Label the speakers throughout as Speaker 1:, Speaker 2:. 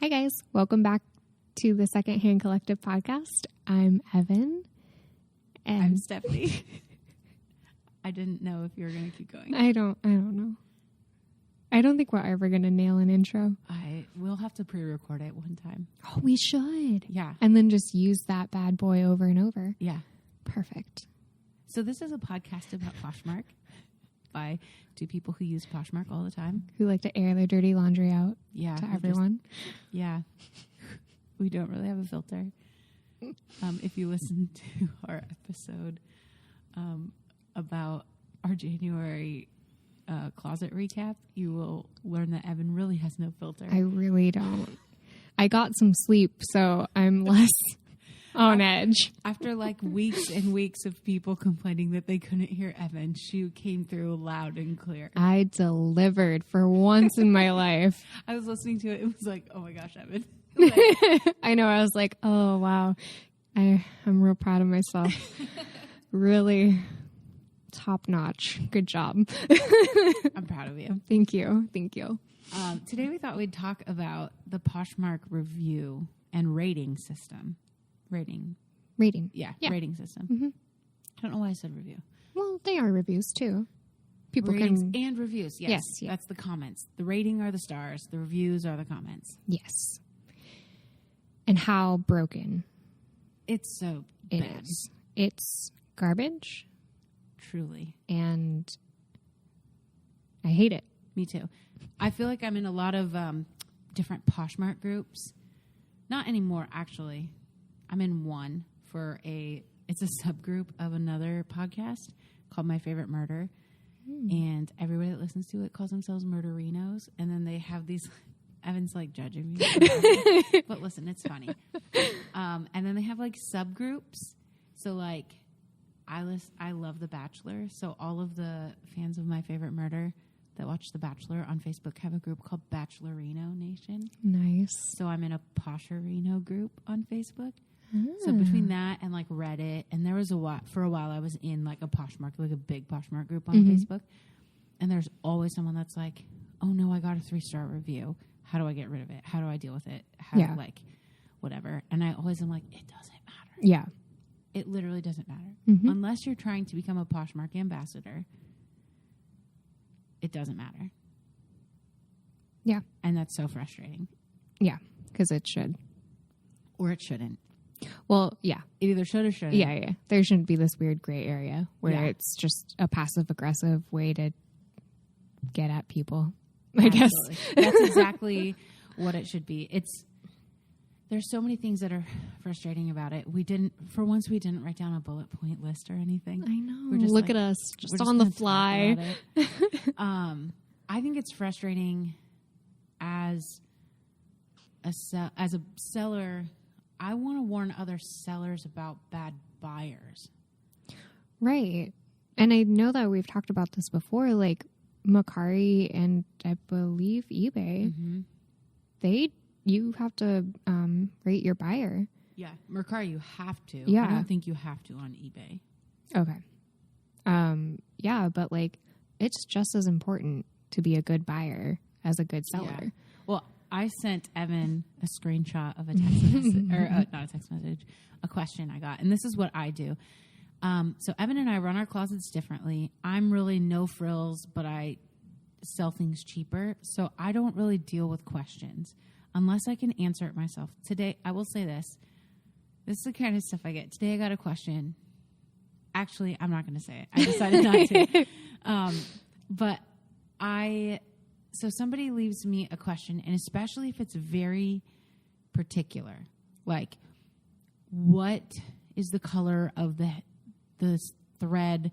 Speaker 1: Hi, guys. Welcome back to the Secondhand Collective podcast. I'm Evan. And
Speaker 2: I'm Stephanie. I didn't know if you were going to keep going.
Speaker 1: I don't know. I don't think we're ever going to nail an intro.
Speaker 2: We'll have to pre-record it one time.
Speaker 1: Oh, we should.
Speaker 2: Yeah.
Speaker 1: And then just use that bad boy over and over.
Speaker 2: Yeah.
Speaker 1: Perfect.
Speaker 2: So this is a podcast about Poshmark by two people who use Poshmark all the time.
Speaker 1: Who like to air their dirty laundry out to everyone.
Speaker 2: We don't really have a filter. If you listen to our episode about our January closet recap, you will learn that Evan really has no filter.
Speaker 1: I really don't. I got some sleep, so I'm less on edge.
Speaker 2: After like weeks and weeks of people complaining that they couldn't hear Evan, she came through loud and clear.
Speaker 1: I delivered for once in my life.
Speaker 2: I was listening to it. It was like, oh my gosh, Evan.
Speaker 1: I know. I was like, oh, wow. I'm real proud of myself. Really top notch. Good job.
Speaker 2: I'm proud of you.
Speaker 1: Thank you. Thank you.
Speaker 2: Today we thought we'd talk about the Poshmark review and rating system. Rating. Yeah. Rating system.
Speaker 1: Mm-hmm.
Speaker 2: I don't know why I said review.
Speaker 1: Well, they are reviews too. People
Speaker 2: Ratings
Speaker 1: can...
Speaker 2: and reviews. Yes.
Speaker 1: Yeah.
Speaker 2: That's the comments. The rating are the stars. The reviews are the comments.
Speaker 1: Yes. And how broken
Speaker 2: it's so
Speaker 1: it
Speaker 2: bad.
Speaker 1: is. It's garbage.
Speaker 2: Truly.
Speaker 1: And I hate it.
Speaker 2: Me too. I feel like I'm in a lot of different Poshmark groups. Not anymore, actually. I'm in one it's a subgroup of another podcast called My Favorite Murder. And everybody that listens to it calls themselves murderinos. And then they have these... Evan's like judging me. But listen, it's funny. And then they have like subgroups. So like I love The Bachelor. So all of the fans of My Favorite Murder that watch The Bachelor on Facebook have a group called Bachelorino Nation.
Speaker 1: Nice.
Speaker 2: So I'm in a Posherino group on Facebook. So between that and like Reddit, and there was for a while I was in like a Poshmark, like a big Poshmark group on Facebook. And there's always someone that's like, oh no, I got a 3-star review. How do I get rid of it? How do I deal with it? Like, whatever. And I always am like, it doesn't matter.
Speaker 1: Yeah.
Speaker 2: It literally doesn't matter.
Speaker 1: Mm-hmm.
Speaker 2: Unless you're trying to become a Poshmark ambassador, it doesn't matter.
Speaker 1: Yeah.
Speaker 2: And that's so frustrating.
Speaker 1: Yeah, because it should.
Speaker 2: Or it shouldn't.
Speaker 1: Well, yeah.
Speaker 2: It either should or shouldn't.
Speaker 1: Yeah. There shouldn't be this weird gray area where it's just a passive-aggressive way to get at people. I guess
Speaker 2: that's exactly what it should be. There's so many things that are frustrating about it. For once we didn't write down a bullet point list or anything.
Speaker 1: I know.
Speaker 2: We're just
Speaker 1: Look at us, just on the fly.
Speaker 2: I think it's frustrating as a seller. I want to warn other sellers about bad buyers. Right.
Speaker 1: And I know that we've talked about this before, like Mercari and I believe eBay, you have to rate your buyer.
Speaker 2: Yeah, Mercari you have to.
Speaker 1: Yeah.
Speaker 2: I don't think you have to on eBay.
Speaker 1: Okay. Yeah, but like it's just as important to be a good buyer as a good seller.
Speaker 2: Yeah. Well, I sent Evan a screenshot of a text message, or not a text message, a question I got, and this is what I do. So Evan and I run our closets differently. I'm really no frills, but I sell things cheaper. So I don't really deal with questions unless I can answer it myself. Today, I will say this. This is the kind of stuff I get. Today I got a question. Actually, I'm not going to say it. I decided not to. So somebody leaves me a question, and especially if it's very particular, like what is the color of the thread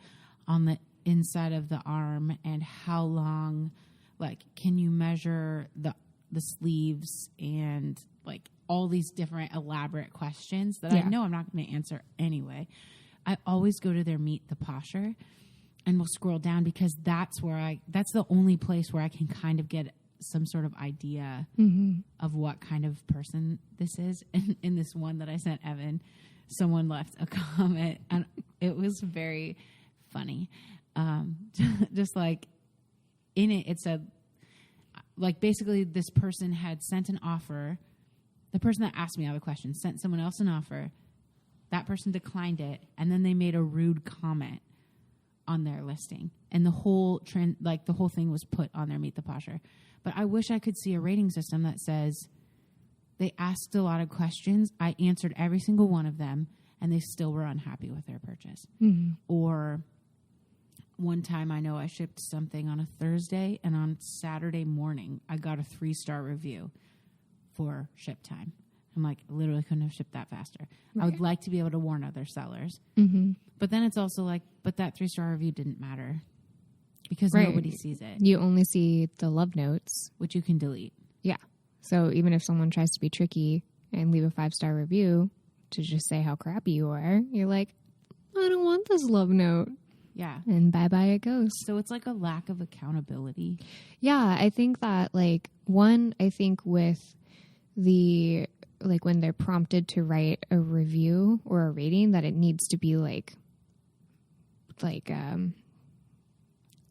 Speaker 2: on the inside of the arm, and how long, like, can you measure the sleeves, and like all these different elaborate questions that I know I'm not going to answer anyway. I always go to their Meet the Posher, and we'll scroll down because that's the only place where I can kind of get some sort of idea of what kind of person this is. And in this one that I sent Evan, someone left a comment, and it was very funny. Just like in it, it said, like, basically this person had sent an offer the person that asked me all the questions sent someone else an offer. That person declined it, and then they made a rude comment on their listing, and the whole the whole thing was put on their Meet the Posher. But I wish I could see a rating system that says they asked a lot of questions, I answered every single one of them, and they still were unhappy with their purchase.
Speaker 1: Mm-hmm.
Speaker 2: Or one time I know I shipped something on a Thursday, and on Saturday morning I got a 3-star review for ship time. I'm like, I literally couldn't have shipped that faster. Right. I would like to be able to warn other sellers.
Speaker 1: Mm-hmm.
Speaker 2: But then it's also like, but that 3-star review didn't matter because
Speaker 1: right.
Speaker 2: nobody sees it.
Speaker 1: You only see the love notes.
Speaker 2: Which you can delete.
Speaker 1: Yeah. So even if someone tries to be tricky and leave a 5-star review to just say how crappy you are, you're like, I don't want this love note.
Speaker 2: Yeah.
Speaker 1: And bye-bye it goes.
Speaker 2: So it's like a lack of accountability.
Speaker 1: Yeah. I think that I think with when they're prompted to write a review or a rating, that it needs to be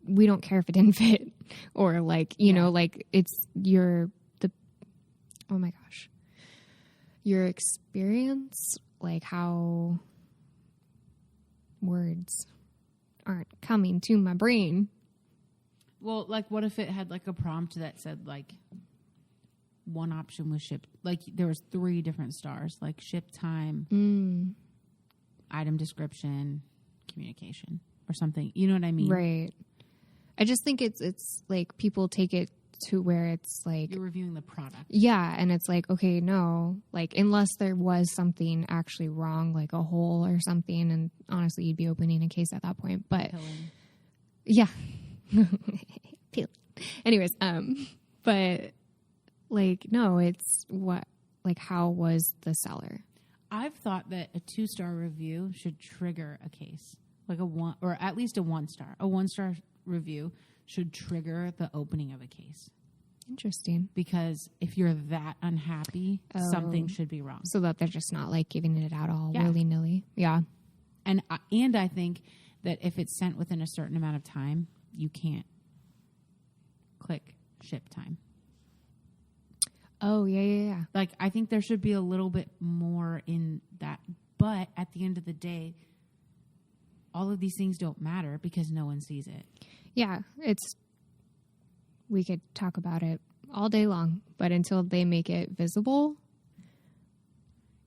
Speaker 1: we don't care if it didn't fit, or it's your experience, like how words aren't coming to my brain.
Speaker 2: Well, like what if it had like a prompt that said like one option was ship, like there was 3 different stars, like ship time, item description, communication, or something. You know what I mean?
Speaker 1: Right. I just think it's like people take it to where it's like
Speaker 2: you're reviewing the product.
Speaker 1: Yeah, and it's like, okay, no, like unless there was something actually wrong, like a hole or something, and honestly, you'd be opening a case at that point. But
Speaker 2: Pilling.
Speaker 1: Yeah. Anyways, but like, no, it's how was the seller?
Speaker 2: I've thought that a 2-star review should trigger a case, like a 1, or at least a 1-star. A 1-star review should trigger the opening of a case.
Speaker 1: Interesting.
Speaker 2: Because if you're that unhappy, something should be wrong.
Speaker 1: So that they're just not like giving it out all willy-nilly. Yeah.
Speaker 2: And I think that if it's sent within a certain amount of time, you can't click ship time.
Speaker 1: Oh, yeah.
Speaker 2: Like, I think there should be a little bit more in that. But at the end of the day, all of these things don't matter because no one sees it.
Speaker 1: Yeah, we could talk about it all day long, but until they make it visible,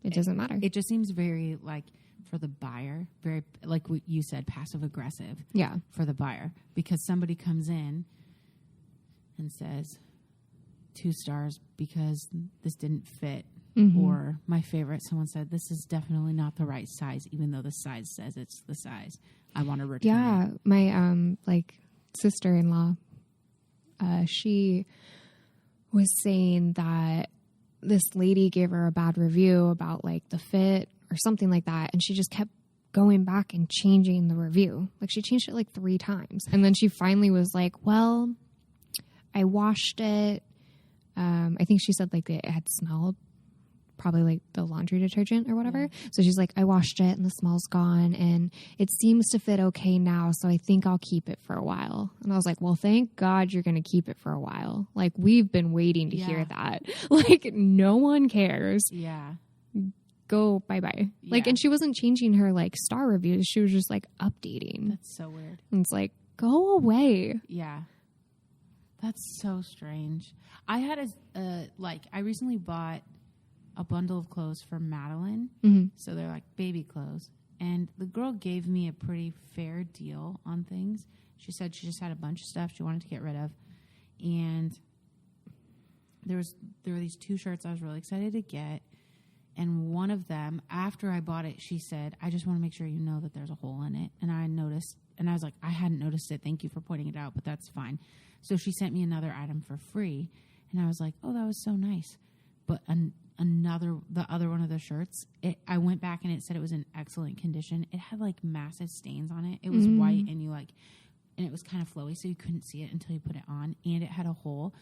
Speaker 1: it doesn't matter.
Speaker 2: It just seems very, like, for the buyer, very, like what you said, passive-aggressive.
Speaker 1: Yeah.
Speaker 2: For the buyer. Because somebody comes in and says 2 stars because this didn't fit. Mm-hmm. Or my favorite, someone said, this is definitely not the right size, even though the size says it's the size. I want to return it.
Speaker 1: Yeah, my, sister-in-law, she was saying that this lady gave her a bad review about, like, the fit or something like that, and she just kept going back and changing the review. Like, she changed it, 3 times. And then she finally was like, well, I washed it. I think she said, it had smelled, probably the laundry detergent or whatever. Yeah. So she's like, I washed it and the smell's gone and it seems to fit okay now. So I think I'll keep it for a while. And I was like, well, thank God you're going to keep it for a while. Like, we've been waiting to hear that. No one cares.
Speaker 2: Yeah.
Speaker 1: Go bye-bye.
Speaker 2: Yeah.
Speaker 1: And she wasn't changing her star reviews. She was just updating.
Speaker 2: That's so weird.
Speaker 1: And it's go away.
Speaker 2: Yeah. That's so strange. I had I recently bought a bundle of clothes for Madeline. Mm-hmm. So they're baby clothes. And the girl gave me a pretty fair deal on things. She said she just had a bunch of stuff she wanted to get rid of. And there were these 2 shirts I was really excited to get. And one of them, after I bought it, she said, I just want to make sure you know that there's a hole in it. And I noticed, and I was like, I hadn't noticed it. Thank you for pointing it out, but that's fine. So she sent me another item for free. And I was like, oh, that was so nice. But the other one of the shirts, I went back and it said it was in excellent condition. It had massive stains on it. It was white and and it was kind of flowy, so you couldn't see it until you put it on. And it had a hole.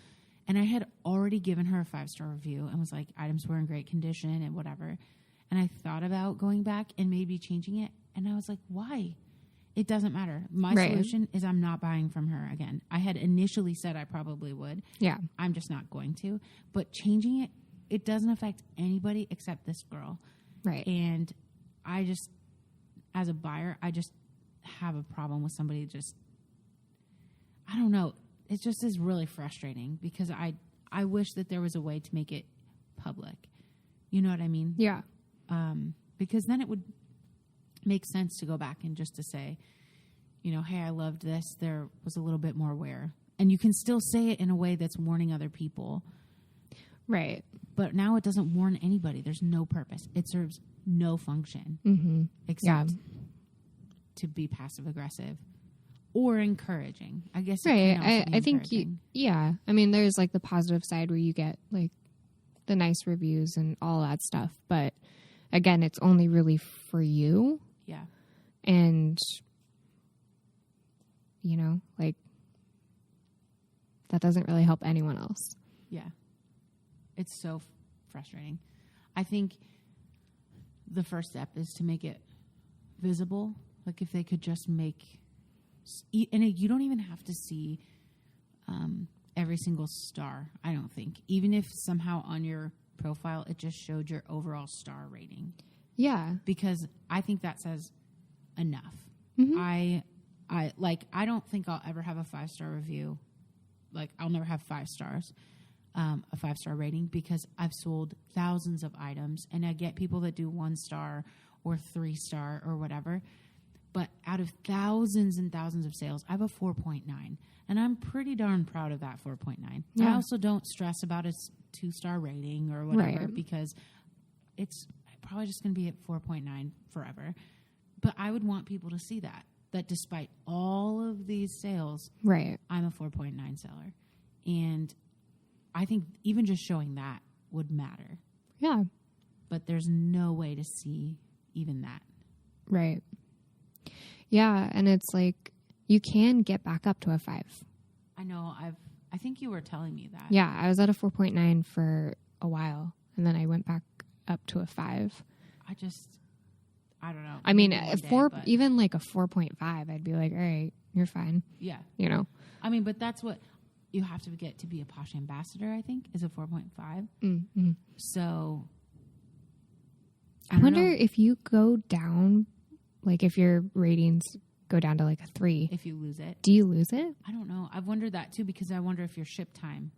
Speaker 2: And I had already given her a 5-star review and was like, items were in great condition and whatever. And I thought about going back and maybe changing it. And I was like, why? It doesn't matter. My solution is I'm not buying from her again. I had initially said I probably would.
Speaker 1: Yeah.
Speaker 2: I'm just not going to. But changing it it doesn't affect anybody except this girl.
Speaker 1: Right.
Speaker 2: And I just, as a buyer, I just have a problem with somebody just, I don't know. It just is really frustrating because I wish that there was a way to make it public. You know what I mean?
Speaker 1: Yeah.
Speaker 2: Because then it would make sense to go back and just to say, you know, hey, I loved this. There was a little bit more wear. And you can still say it in a way that's warning other people.
Speaker 1: Right.
Speaker 2: But now it doesn't warn anybody. There's no purpose. It serves no function except to be passive aggressive or encouraging. I guess.
Speaker 1: Right. I think I mean, there's like the positive side where you get like the nice reviews and all that stuff. But again, it's only really for you.
Speaker 2: Yeah.
Speaker 1: And, you know, like that doesn't really help anyone else.
Speaker 2: Yeah. It's so frustrating. I think the first step is to make it visible. Like if they could just make, and you don't even have to see every single star, I don't think. Even if somehow on your profile it just showed your overall star rating.
Speaker 1: Yeah.
Speaker 2: Because I think that says enough. I don't think I'll ever have a 5-star review. Like I'll never have 5 stars. A 5-star rating because I've sold thousands of items and I get people that do 1 star or 3-star or whatever. But out of thousands and thousands of sales, I have a 4.9 and I'm pretty darn proud of that 4.9. Yeah. I also don't stress about a 2-star rating or whatever because it's probably just going to be at 4.9 forever. But I would want people to see that despite all of these sales, I'm a 4.9 seller. And I think even just showing that would matter.
Speaker 1: Yeah.
Speaker 2: But there's no way to see even that.
Speaker 1: Right. Yeah. And it's like, you can get back up to a 5.
Speaker 2: I know. I think you were telling me that.
Speaker 1: Yeah. I was at a 4.9 for a while and then I went back up to a 5.
Speaker 2: I don't know.
Speaker 1: I mean, even like a 4.5, I'd be like, all right, you're fine.
Speaker 2: Yeah.
Speaker 1: You know?
Speaker 2: I mean, but that's what you have to get to be a Posh ambassador, I think, is a 4.5.
Speaker 1: Mm-hmm.
Speaker 2: So
Speaker 1: I wonder if you go down, like if your ratings go down to like a 3.
Speaker 2: If you lose it.
Speaker 1: Do you lose it?
Speaker 2: I don't know. I've wondered that too because I wonder if your ship time.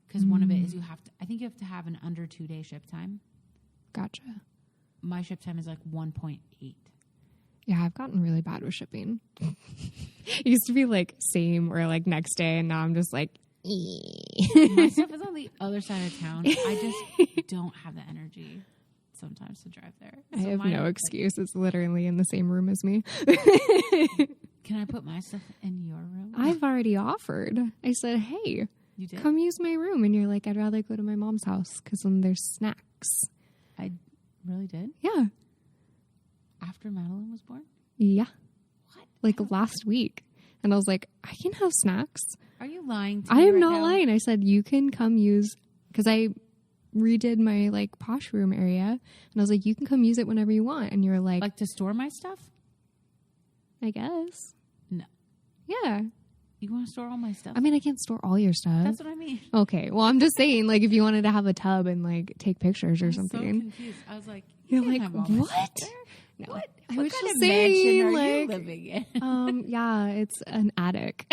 Speaker 2: Because one of it is I think you have to have an under 2-day ship time.
Speaker 1: Gotcha.
Speaker 2: My ship time is like 1.8.
Speaker 1: Yeah, I've gotten really bad with shipping. It used to be like same or like next day, and now I'm just like,
Speaker 2: my stuff is on the other side of town. I just don't have the energy sometimes to drive there.
Speaker 1: So I have no excuse. It's literally in the same room as me.
Speaker 2: Can I put my stuff in your room?
Speaker 1: I've already offered. I said, hey,
Speaker 2: you did?
Speaker 1: Come use my room. And you're like, I'd rather go to my mom's house because then there's snacks.
Speaker 2: I really did?
Speaker 1: Yeah.
Speaker 2: After Madeline was born?
Speaker 1: Yeah.
Speaker 2: What?
Speaker 1: Like last week. And I was like, I can have snacks.
Speaker 2: Are you lying to
Speaker 1: me? I am
Speaker 2: right
Speaker 1: not
Speaker 2: now?
Speaker 1: lying. I said, you can come use, because I redid my like posh room area. And I was like, you can come use it whenever you want. And you're like
Speaker 2: to store my stuff?
Speaker 1: I guess.
Speaker 2: No.
Speaker 1: Yeah.
Speaker 2: You want to store all my stuff?
Speaker 1: I mean, I can't store all your stuff.
Speaker 2: That's what I mean.
Speaker 1: Okay. Well, I'm just saying, like, if you wanted to have a tub and like take pictures or something.
Speaker 2: I'm so confused. I was like,
Speaker 1: you're like, what?
Speaker 2: No.
Speaker 1: What?
Speaker 2: I
Speaker 1: was
Speaker 2: kind
Speaker 1: just
Speaker 2: of
Speaker 1: saying,
Speaker 2: mansion are
Speaker 1: like,
Speaker 2: you living in?
Speaker 1: Yeah, it's an attic.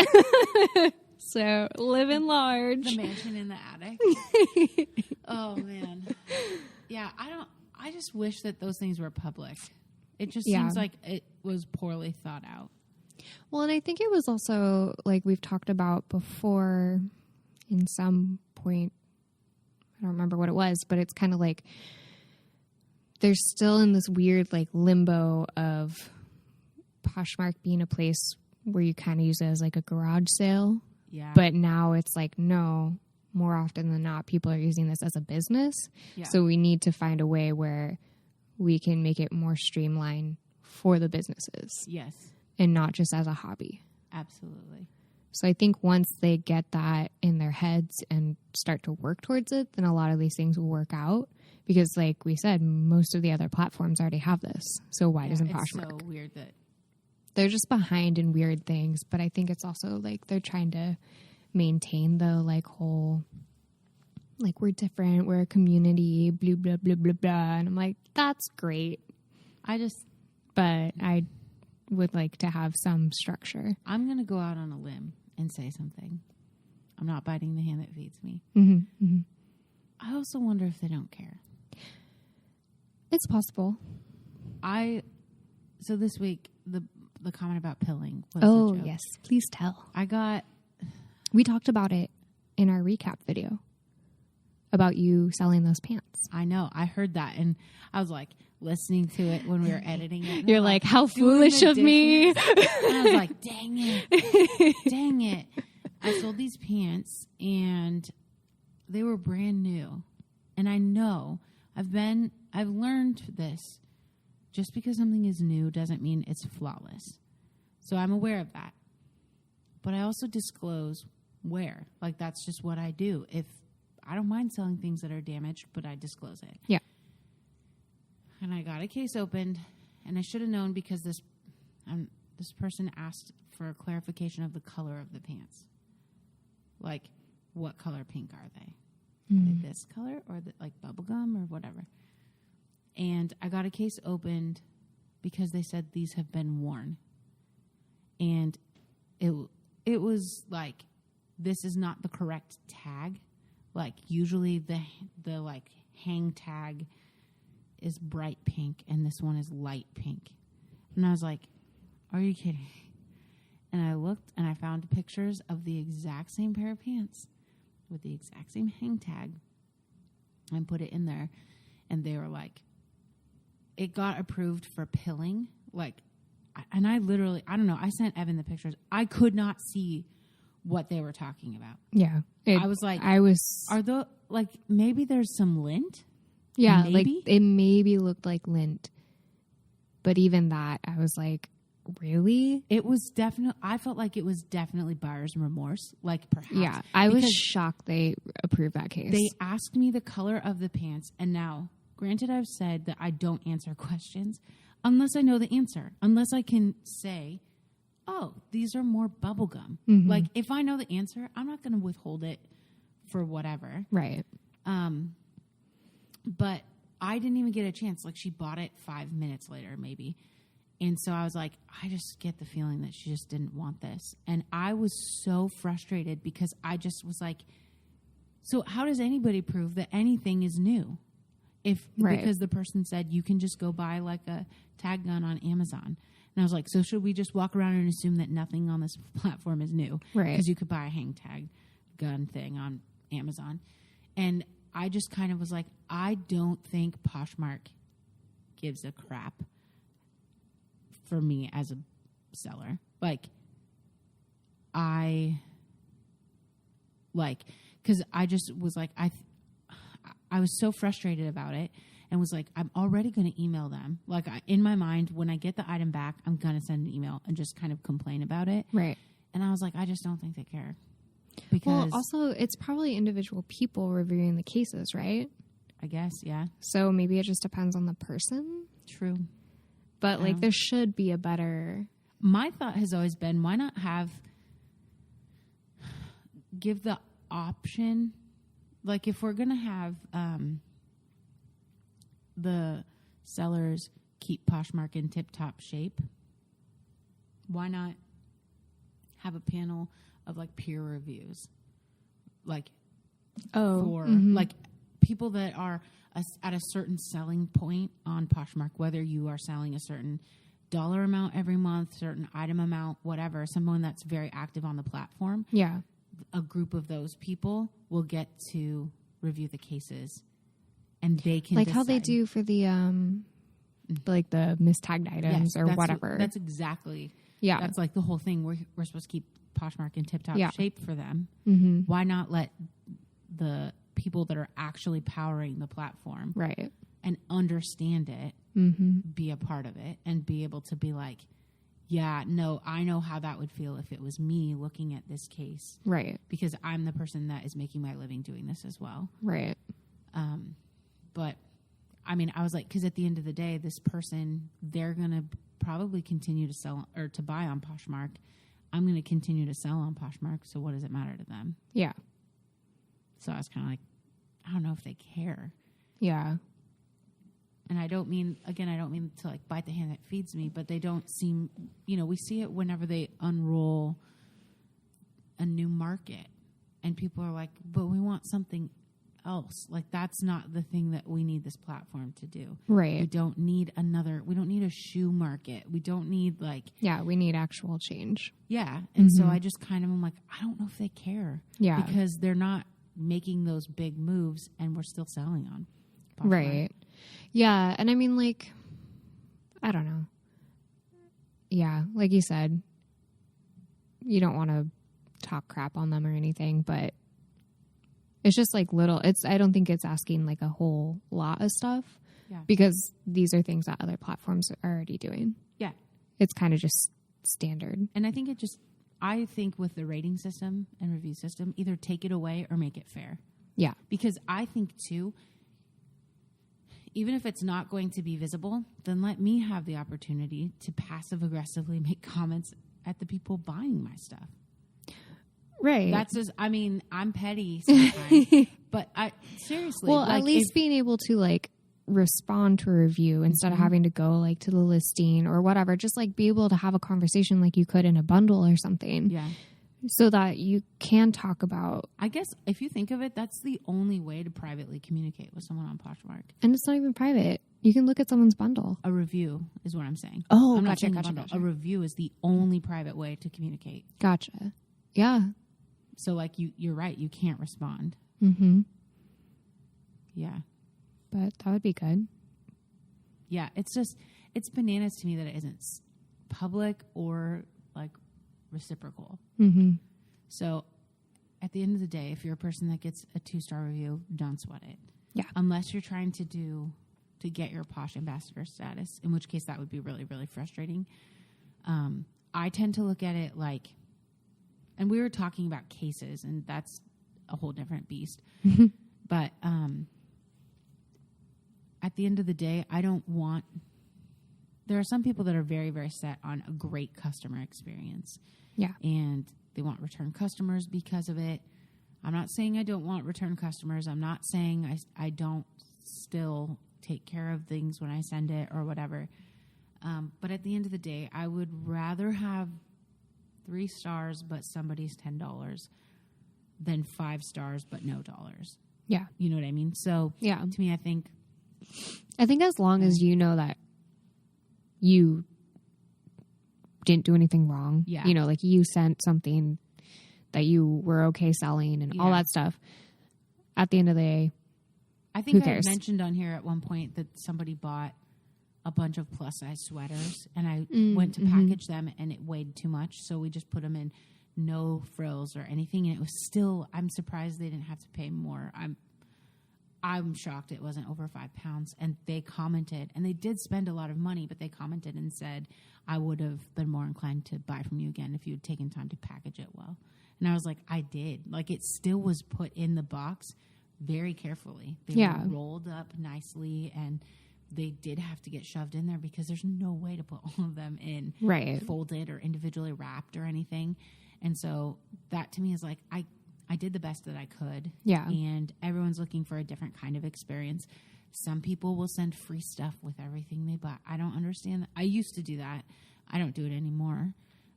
Speaker 1: So living large.
Speaker 2: The mansion in the attic. Oh man. Yeah, I just wish that those things were public. It just seems like it was poorly thought out.
Speaker 1: Well, and I think it was also like we've talked about before in some point. I don't remember what it was, but it's kind of like they're still in this weird like limbo of Poshmark being a place where you kind of use it as like a garage sale.
Speaker 2: Yeah.
Speaker 1: But now it's like, no, more often than not, people are using this as a business. Yeah. So we need to find a way where we can make it more streamlined for the businesses.
Speaker 2: Yes.
Speaker 1: And not just as a hobby.
Speaker 2: Absolutely.
Speaker 1: So I think once they get that in their heads and start to work towards it, then a lot of these things will work out. Because like we said, most of the other platforms already have this. So why doesn't Poshmark?
Speaker 2: It's so weird that
Speaker 1: they're just behind in weird things. But I think it's also like they're trying to maintain the like whole, like, we're different, we're a community, blah, blah, blah, blah, blah. And I'm like, that's great. But I would like to have some structure.
Speaker 2: I'm going to go out on a limb and say something. I'm not biting the hand that feeds me.
Speaker 1: Mm-hmm, mm-hmm.
Speaker 2: I also wonder if they don't care.
Speaker 1: It's possible.
Speaker 2: So this week, the comment about pilling was a joke.
Speaker 1: Yes. Please tell.
Speaker 2: We
Speaker 1: talked about it in our recap video about you selling those pants.
Speaker 2: I know. I heard that. And I was like listening to it when we were editing it.
Speaker 1: You're like, how foolish of me.
Speaker 2: And I was like, dang it. Dang it. I sold these pants and they were brand new. And I know I've learned this. Just because something is new doesn't mean it's flawless. So I'm aware of that. But I also disclose where. Like, that's just what I do. If I don't mind selling things that are damaged, but I disclose it.
Speaker 1: Yeah.
Speaker 2: And I got a case opened, and I should have known because this person asked for a clarification of the color of the pants. Like, what color pink are they? Are they this color or like bubblegum or whatever? And I got a case opened because they said these have been worn. And it was like, this is not the correct tag. Like, usually the like hang tag is bright pink and this one is light pink. And I was like, are you kidding? And I looked and I found pictures of the exact same pair of pants with the exact same hang tag and put it in there. And they were like, it got approved for pilling. Like, and I literally, I don't know, I sent Evan the pictures. I could not see what they were talking about.
Speaker 1: Yeah.
Speaker 2: Are the, like, maybe there's some lint?
Speaker 1: Yeah.
Speaker 2: Maybe?
Speaker 1: Like, it maybe looked like lint. But even that, I was like, really?
Speaker 2: It was I felt like it was definitely buyer's remorse. Like, perhaps.
Speaker 1: Yeah. I was shocked they approved that case.
Speaker 2: They asked me the color of the pants, and now, granted, I've said that I don't answer questions unless I know the answer. Unless I can say, oh, these are more bubblegum. Mm-hmm. Like, if I know the answer, I'm not going to withhold it for whatever.
Speaker 1: Right.
Speaker 2: But I didn't even get a chance. Like, she bought it 5 minutes later, maybe. And so I was like, I just get the feeling that she just didn't want this. And I was so frustrated because I just was like, so how does anybody prove that anything is new? Because the person said you can just go buy like a tag gun on Amazon. And I was like, so should we just walk around and assume that nothing on this platform is new?
Speaker 1: Right.
Speaker 2: Because you could buy a hang tag gun thing on Amazon. And I just kind of was like, I don't think Poshmark gives a crap for me as a seller. Because I just was like, I was so frustrated about it and was like, I'm already going to email them. Like, in my mind, when I get the item back, I'm going to send an email and just kind of complain about it.
Speaker 1: Right.
Speaker 2: And I was like, I just don't think they care. Because
Speaker 1: also, it's probably individual people reviewing the cases, right?
Speaker 2: I guess, yeah.
Speaker 1: So maybe it just depends on the person.
Speaker 2: True.
Speaker 1: But, there should be a better...
Speaker 2: My thought has always been, why not give the option... Like, if we're going to have the sellers keep Poshmark in tip-top shape, why not have a panel of, like, peer reviews? Like, like, people that are at a certain selling point on Poshmark, whether you are selling a certain dollar amount every month, certain item amount, whatever, someone that's very active on the platform.
Speaker 1: Yeah.
Speaker 2: A group of those people will get to review the cases, and they can
Speaker 1: like
Speaker 2: decide.
Speaker 1: how they do for the like the mistagged items or whatever.
Speaker 2: That's exactly.
Speaker 1: Yeah,
Speaker 2: that's like the whole thing. We're supposed to keep Poshmark in tip-top shape for them.
Speaker 1: Mm-hmm.
Speaker 2: Why not let the people that are actually powering the platform and understand it be a part of it and be able to be like, yeah, no, I know how that would feel if it was me looking at this case.
Speaker 1: Right.
Speaker 2: Because I'm the person that is making my living doing this as well.
Speaker 1: Right.
Speaker 2: But, I mean, I was like, because at the end of the day, this person, they're going to probably continue to sell or to buy on Poshmark. I'm going to continue to sell on Poshmark, so what does it matter to them?
Speaker 1: Yeah.
Speaker 2: So I was kind of like, I don't know if they care.
Speaker 1: Yeah.
Speaker 2: And I don't mean to like bite the hand that feeds me, but they don't seem, we see it whenever they unroll a new market and people are like, but we want something else. Like, that's not the thing that we need this platform to do.
Speaker 1: Right.
Speaker 2: We don't need a shoe market. We don't need
Speaker 1: yeah, we need actual change.
Speaker 2: Yeah. And so I just kind of am like, I don't know if they care.
Speaker 1: Yeah.
Speaker 2: Because they're not making those big moves and we're still selling on Poshmark.
Speaker 1: Right. Yeah. And I mean, I don't know. Yeah. Like you said, you don't want to talk crap on them or anything, but it's just little, I don't think it's asking a whole lot of stuff.
Speaker 2: Yeah.
Speaker 1: Because these are things that other platforms are already doing.
Speaker 2: Yeah.
Speaker 1: It's kind of just standard.
Speaker 2: And I think with the rating system and review system, either take it away or make it fair.
Speaker 1: Yeah.
Speaker 2: Because I think too, even if it's not going to be visible, then let me have the opportunity to passive aggressively make comments at the people buying my stuff.
Speaker 1: Right.
Speaker 2: That's just, I'm petty sometimes, but seriously.
Speaker 1: Well, at least being able to respond to a review instead of having to go to the listing or whatever, just be able to have a conversation like you could in a bundle or something.
Speaker 2: Yeah.
Speaker 1: So that you can talk about.
Speaker 2: I guess if you think of it, that's the only way to privately communicate with someone on Poshmark.
Speaker 1: And it's not even private. You can look at someone's bundle.
Speaker 2: A review is what I'm saying.
Speaker 1: Oh,
Speaker 2: I'm not
Speaker 1: gotcha,
Speaker 2: saying
Speaker 1: gotcha,
Speaker 2: bundle.
Speaker 1: gotcha.
Speaker 2: A review is the only private way to communicate.
Speaker 1: Gotcha. Yeah.
Speaker 2: So you're right. You can't respond.
Speaker 1: Mm-hmm.
Speaker 2: Yeah.
Speaker 1: But that would be good.
Speaker 2: Yeah. It's bananas to me that it isn't public or reciprocal.
Speaker 1: Mm-hmm.
Speaker 2: So at the end of the day, if you're a person that gets a 2-star review, don't sweat it.
Speaker 1: Yeah.
Speaker 2: Unless you're trying to get your Posh ambassador status, in which case that would be really, really frustrating. I tend to look at it and we were talking about cases, and that's a whole different beast.
Speaker 1: Mm-hmm.
Speaker 2: But at the end of the day, there are some people that are very, very set on a great customer experience.
Speaker 1: Yeah.
Speaker 2: And they want return customers because of it. I'm not saying I don't want return customers. I'm not saying I don't still take care of things when I send it or whatever. But at the end of the day, I would rather have 3 stars but somebody's $10 than 5 stars but no dollars.
Speaker 1: Yeah.
Speaker 2: You know what I mean? So
Speaker 1: yeah.
Speaker 2: To me, I think
Speaker 1: as long as you know that you didn't do anything wrong.
Speaker 2: Yeah.
Speaker 1: You sent something that you were okay selling and all that stuff. At the end of the day,
Speaker 2: I think
Speaker 1: who cares?
Speaker 2: I mentioned on here at one point that somebody bought a bunch of plus size sweaters and I went to package them and it weighed too much. So we just put them in no frills or anything. And it was still, I'm surprised they didn't have to pay more. I'm shocked it wasn't over 5 pounds. And they commented, and they did spend a lot of money, but they commented and said, I would have been more inclined to buy from you again if you had taken time to package it well. And I was like, I did. It still was put in the box very carefully. They were rolled up nicely, and they did have to get shoved in there because there's no way to put all of them in folded or individually wrapped or anything. And so that to me is I did the best that I could.
Speaker 1: Yeah.
Speaker 2: And everyone's looking for a different kind of experience. Some people will send free stuff with everything they buy. I don't understand that. I used to do that. I don't do it anymore.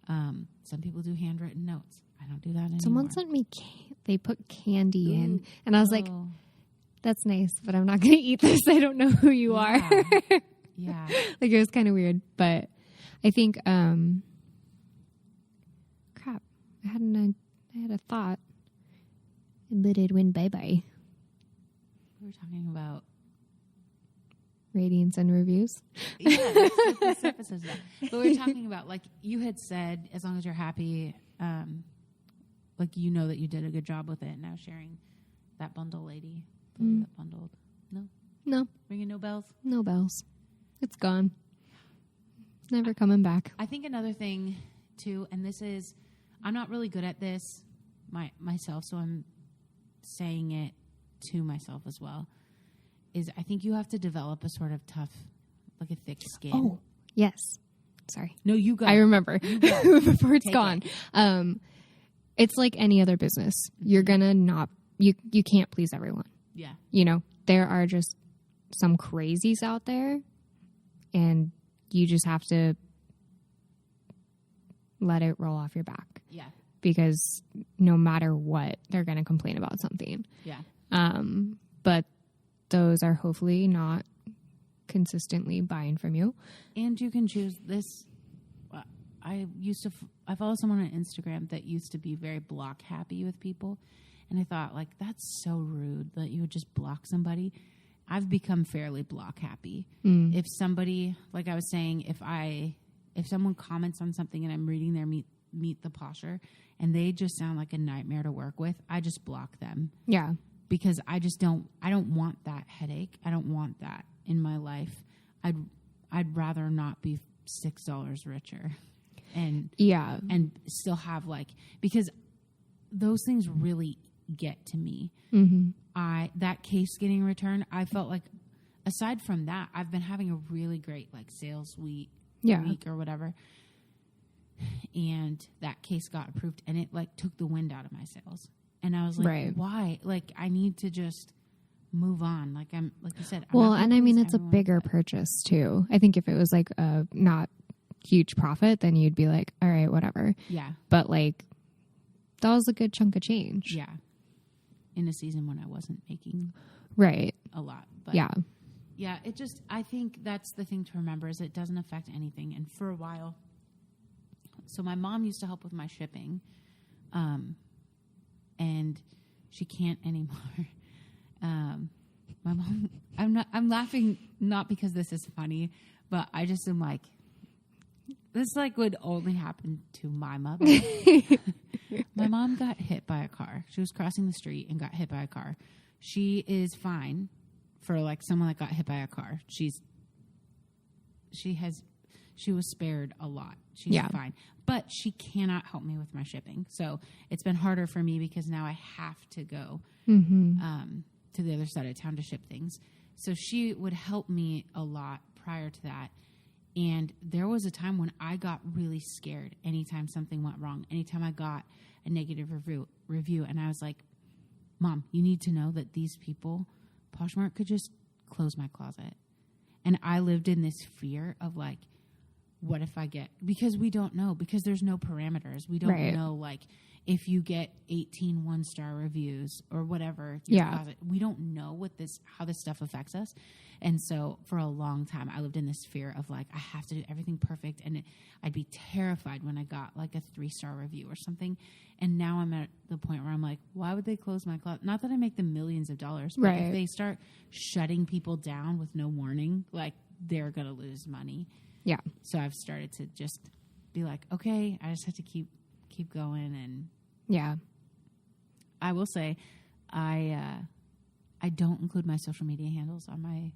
Speaker 2: Some people do handwritten notes. I don't do that anymore.
Speaker 1: Someone sent me, they put candy in. And I was like, that's nice, but I'm not going to eat this. I don't know who you are.
Speaker 2: Yeah.
Speaker 1: It was kind of weird. But I think, crap, I had a thought. But it went bye-bye.
Speaker 2: We were talking about
Speaker 1: ratings and reviews.
Speaker 2: Yeah, that's what this episode's about. But we were talking about, you had said, as long as you're happy, that you did a good job with it. Now sharing that bundle lady. That bundled. No. Ringing no bells?
Speaker 1: No bells. It's gone. It's never coming back.
Speaker 2: I think another thing, too, and this is, I'm not really good at this myself, so I'm saying it to myself as well, is I think you have to develop a sort of tough, a thick skin.
Speaker 1: Oh, yes. Sorry.
Speaker 2: No, you go.
Speaker 1: I remember before it's
Speaker 2: Take
Speaker 1: gone. It's like any other business. You're gonna you can't please everyone.
Speaker 2: Yeah.
Speaker 1: You know, there are just some crazies out there, and you just have to let it roll off your back.
Speaker 2: Yeah.
Speaker 1: Because no matter what, they're going to complain about something.
Speaker 2: Yeah.
Speaker 1: But those are hopefully not consistently buying from you.
Speaker 2: And you can choose this. I follow someone on Instagram that used to be very block happy with people. And I thought, like, that's so rude that you would just block somebody. I've become fairly block happy. If somebody, like I was saying, if someone comments on something and I'm reading their Meet the Posher and they just sound like a nightmare to work with, I just block them.
Speaker 1: Yeah.
Speaker 2: Because I don't want that headache. I don't want that in my life. I'd rather not be $6 richer. And still have, like, because those things really get to me. That case getting returned, I felt like, aside from that, I've been having a really great, like, sales week or whatever. And that case got approved, and it, like, took the wind out of my sales. And I was like, why? Like, I need to just move on. Like, like you said.
Speaker 1: Well, and I mean, it's a bigger purchase too. I think if it was like a not huge profit, then you'd be like, all right, whatever. Yeah. But like, that was a good chunk of change.
Speaker 2: Yeah. In a season when I wasn't making a lot. But yeah, it just, I think that's the thing to remember is it doesn't affect anything. And for a while, so my mom used to help with my shipping, and she can't anymore. My mom, I'm laughing not because this is funny, but I just am like, this like would only happen to my mother. My mom got hit by a car. She was crossing the street and got hit by a car. She is fine for like someone that got hit by a car. She was spared a lot. She's fine. But she cannot help me with my shipping. So it's been harder for me because now I have to go to the other side of town to ship things. So she would help me a lot prior to that. And there was a time when I got really scared anytime something went wrong, anytime I got a negative review. And I was like, Mom, you need to know that these people, Poshmark could just close my closet. And I lived in this fear of like, what if I get, because we don't know, because there's no parameters. We don't know, like, if you get 18 one-star reviews or whatever, closet, we don't know how this stuff affects us. And so for a long time, I lived in this fear of like, I have to do everything perfect. And I'd be terrified when I got like a 3-star review or something. And now I'm at the point where I'm like, why would they close my closet? Not that I make them millions of dollars, but if they start shutting people down with no warning, like they're going to lose money. Yeah. So I've started to just be like, okay, I just have to keep going. And I will say I don't include my social media handles on my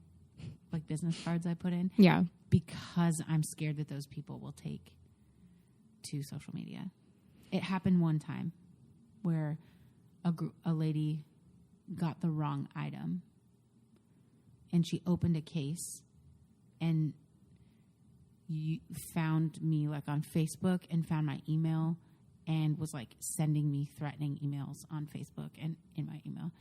Speaker 2: like business cards I put in. Yeah. Because I'm scared that those people will take to social media. It happened one time where a lady got the wrong item and she opened a case and you found me like on Facebook and found my email and was like sending me threatening emails on Facebook and in my email.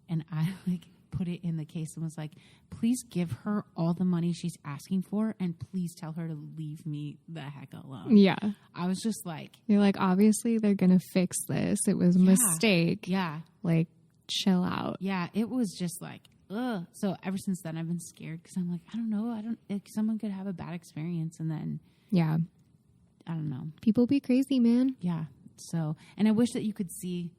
Speaker 2: And I like put it in the case and was like, please give her all the money she's asking for and please tell her to leave me the heck alone. Yeah. I was just like,
Speaker 1: you're like, obviously they're going to fix this. It was a mistake. Yeah. Like, chill out.
Speaker 2: Yeah. It was just like, ugh. So ever since then I've been scared because I'm like, I don't know. Someone could have a bad experience and then. Yeah. I don't know.
Speaker 1: People be crazy, man.
Speaker 2: Yeah. So, and I wish that you could see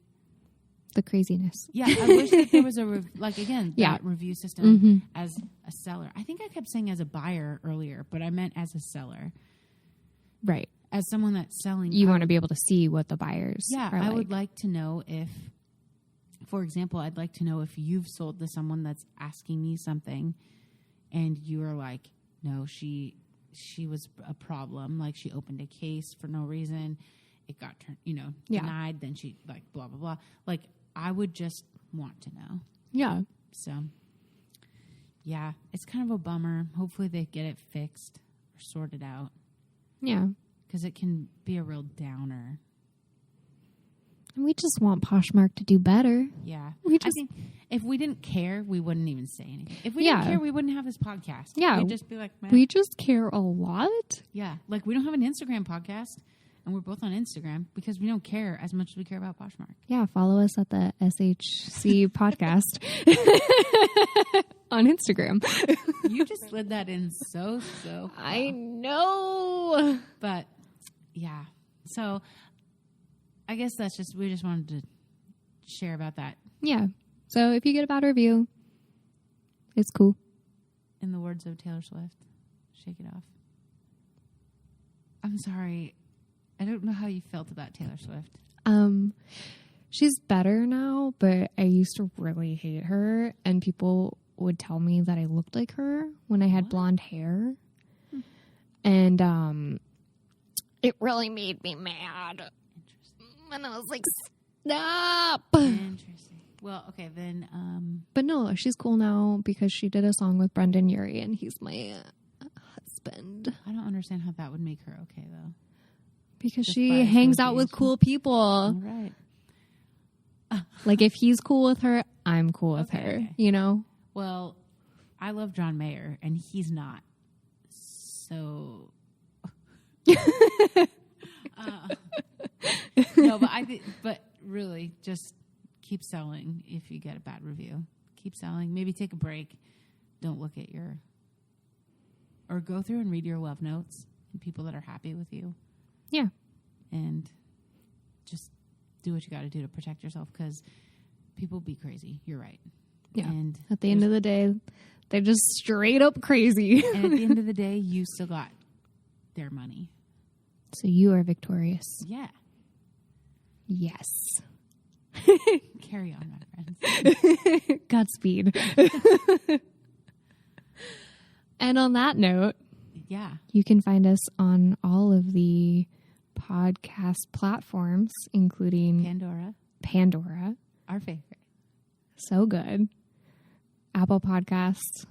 Speaker 1: the craziness.
Speaker 2: Yeah, I wish that there was a review system as a seller. I think I kept saying as a buyer earlier, but I meant as a seller. Right. As someone that's selling.
Speaker 1: You want to be able to see what the buyers are
Speaker 2: I would like to know if, for example, I'd like to know if you've sold to someone that's asking me something and you are like, no, she was a problem. Like she opened a case for no reason. It got denied. Then she like blah, blah, blah. Like, I would just want to know. Yeah. So, yeah, it's kind of a bummer. Hopefully they get it fixed or sorted out. Yeah. Because it can be a real downer.
Speaker 1: We just want Poshmark to do better.
Speaker 2: Yeah.
Speaker 1: We
Speaker 2: I
Speaker 1: just,
Speaker 2: think if we didn't care, we wouldn't even say anything. If we
Speaker 1: Yeah.
Speaker 2: didn't care, we wouldn't have this podcast.
Speaker 1: Yeah.
Speaker 2: We'd just be like, man.
Speaker 1: we just care a lot.
Speaker 2: Yeah. Like, we don't have an Instagram podcast, and we're both on Instagram because we don't care as much as we care about Poshmark.
Speaker 1: Yeah, follow us at the SHC podcast on Instagram.
Speaker 2: You just slid that in so far.
Speaker 1: I know.
Speaker 2: But, yeah. So, I guess we just wanted to share about that.
Speaker 1: Yeah. So if you get a bad review, it's cool.
Speaker 2: In the words of Taylor Swift, shake it off. I'm sorry. I don't know how you felt about Taylor Swift.
Speaker 1: She's better now, but I used to really hate her, and people would tell me that I looked like her when I had blonde hair. And it really made me mad. And I was like, stop.
Speaker 2: Interesting. Well, okay, then.
Speaker 1: But no, she's cool now because she did a song with Brendan Urie, and he's my husband.
Speaker 2: I don't understand how that would make her okay, though.
Speaker 1: Because
Speaker 2: Just
Speaker 1: she
Speaker 2: by
Speaker 1: hangs out with
Speaker 2: association.
Speaker 1: cool people.
Speaker 2: All right.
Speaker 1: Like, if he's cool with her, I'm cool with her,
Speaker 2: Okay.
Speaker 1: you know?
Speaker 2: Well, I love John Mayer, and he's not. So. No, but really, just keep selling if you get a bad review. Keep selling. Maybe take a break. Don't look at or go through and read your love notes and people that are happy with you.
Speaker 1: Yeah.
Speaker 2: And just do what you got to do to protect yourself because people be crazy. You're right.
Speaker 1: Yeah.
Speaker 2: And
Speaker 1: at the end of the day, they're just straight up crazy.
Speaker 2: And at the end of the day, you still got their money.
Speaker 1: So you are victorious.
Speaker 2: Yeah.
Speaker 1: Yes.
Speaker 2: Carry on, my friends.
Speaker 1: Godspeed. And on that note,
Speaker 2: Yeah.
Speaker 1: you can find us on all of the podcast platforms, including Pandora.
Speaker 2: Our favorite.
Speaker 1: So good. Apple Podcasts,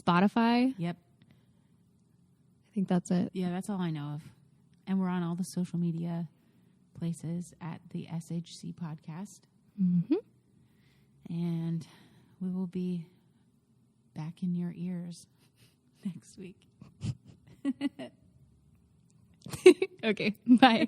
Speaker 1: Spotify.
Speaker 2: Yep.
Speaker 1: I think that's it.
Speaker 2: Yeah, that's all I know of. And we're on all the social media places at the SHC podcast.
Speaker 1: Mm-hmm.
Speaker 2: And we will be back in your ears next week.
Speaker 1: Okay, bye.